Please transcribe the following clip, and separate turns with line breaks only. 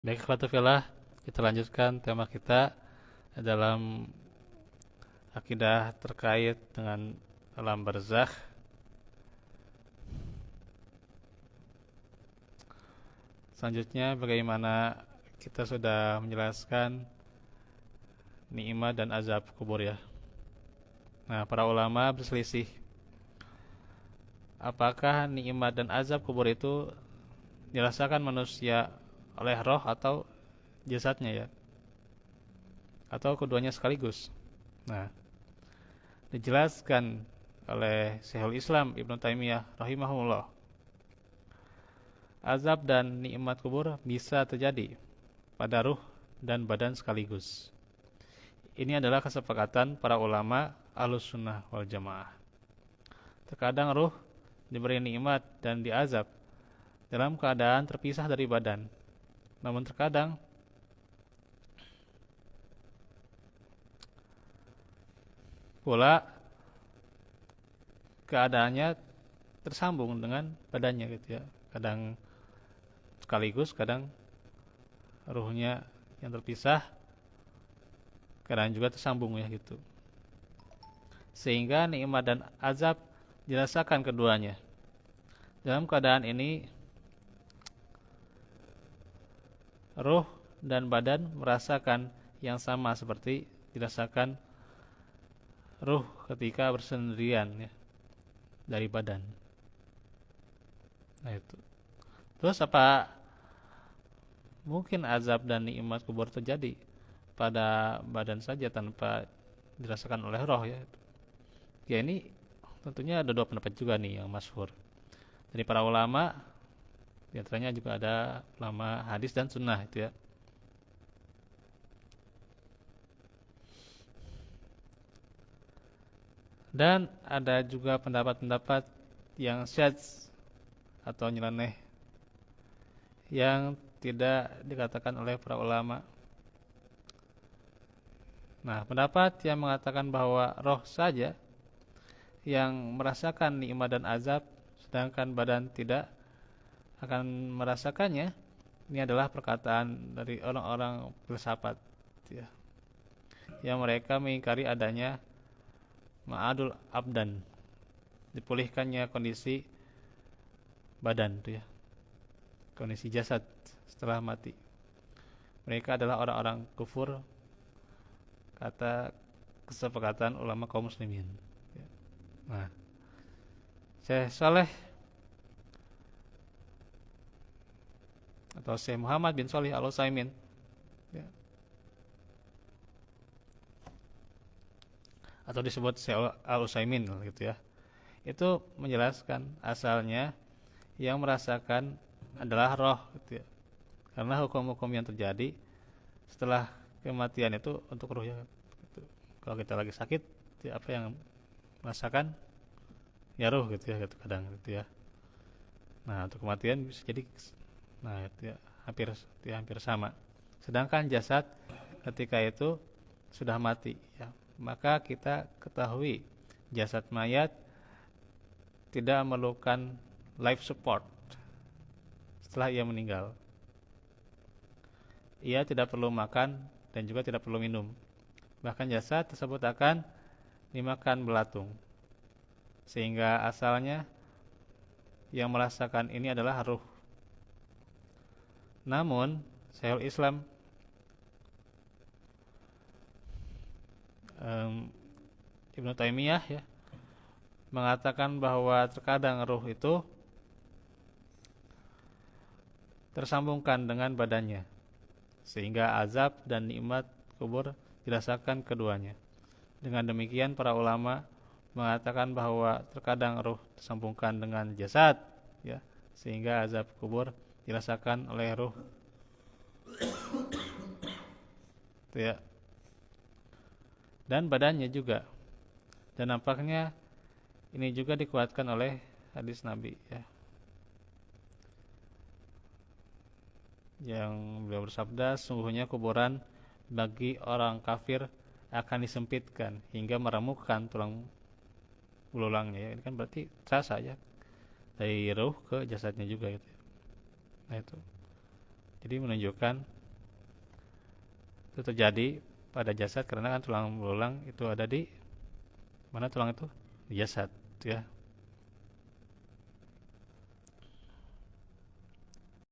Baik, ikhwatufillah, kita lanjutkan tema kita dalam akidah terkait dengan alam barzakh. Selanjutnya, bagaimana kita sudah menjelaskan nikmat dan azab kubur ya. Nah, para ulama berselisih apakah nikmat dan azab kubur itu dirasakan manusia oleh roh atau jasadnya ya, atau keduanya sekaligus. Nah, dijelaskan oleh Syekhul Islam Ibnu Taimiyah rahimahullah, azab dan nikmat kubur bisa terjadi pada ruh dan badan sekaligus. Ini adalah kesepakatan para ulama Ahlus Sunnah wal Jamaah. Terkadang ruh diberi nikmat dan diazab dalam keadaan terpisah dari badan. Namun terkadang pula keadaannya tersambung dengan badannya gitu ya. Kadang sekaligus, kadang ruhnya yang terpisah, kadang juga tersambung ya gitu. Sehingga nikmat dan azab dirasakan keduanya. Dalam keadaan ini, ruh dan badan merasakan yang sama seperti dirasakan ruh ketika bersendirian ya, dari badan. Nah itu. Terus apa mungkin azab dan nikmat kubur terjadi pada badan saja tanpa dirasakan oleh roh ya? Ya ini tentunya ada dua pendapat juga nih yang masyhur dari para ulama. Di antaranya juga ada ulama hadis dan sunnah itu ya. Dan ada juga pendapat-pendapat yang syadz atau nyeleneh yang tidak dikatakan oleh para ulama. Nah, pendapat yang mengatakan bahwa roh saja yang merasakan nikmat dan azab sedangkan badan tidak akan merasakannya, ini adalah perkataan dari orang-orang filsafat ya, yang mereka mengingkari adanya ma'adul abdan, dipulihkannya kondisi badan itu ya, kondisi jasad setelah mati. Mereka adalah orang-orang kufur, kata kesepakatan ulama kaum muslimin. Nah, Syekh Saleh atau Syekh Muhammad bin Shalih Al Utsaimin ya, atau disebut Syekh Al Utsaimin gitu ya, itu menjelaskan asalnya yang merasakan adalah roh gitu ya. Karena hukum-hukum yang terjadi setelah kematian itu untuk ruh ya. Gitu. Kalau kita lagi sakit, ya apa yang merasakan ya ruh gitu ya, gitu kadang gitu ya. Nah, untuk kematian bisa jadi nah itu ya, hampir sama. Sedangkan jasad ketika itu sudah mati ya, maka kita ketahui jasad mayat tidak memerlukan life support setelah ia meninggal. Ia tidak perlu makan dan juga tidak perlu minum. Bahkan jasad tersebut akan dimakan belatung. Sehingga asalnya yang merasakan ini adalah ruh. Namun, Syekhul Islam Ibnu Taimiyah ya mengatakan bahwa terkadang ruh itu tersambungkan dengan badannya, sehingga azab dan nikmat kubur dirasakan keduanya. Dengan demikian para ulama mengatakan bahwa terkadang ruh tersambungkan dengan jasad ya, sehingga azab kubur dirasakan oleh ruh itu ya, dan badannya juga. Dan nampaknya ini juga dikuatkan oleh hadis Nabi ya, yang beliau bersabda, sungguhnya kuburan bagi orang kafir akan disempitkan hingga meremukkan tulang belulangnya ya. Ini kan berarti terasa ya dari ruh ke jasadnya juga gitu. Nah itu. Jadi menunjukkan itu terjadi pada jasad karena kan tulang belulang itu ada di mana tulang itu? Di jasad, ya.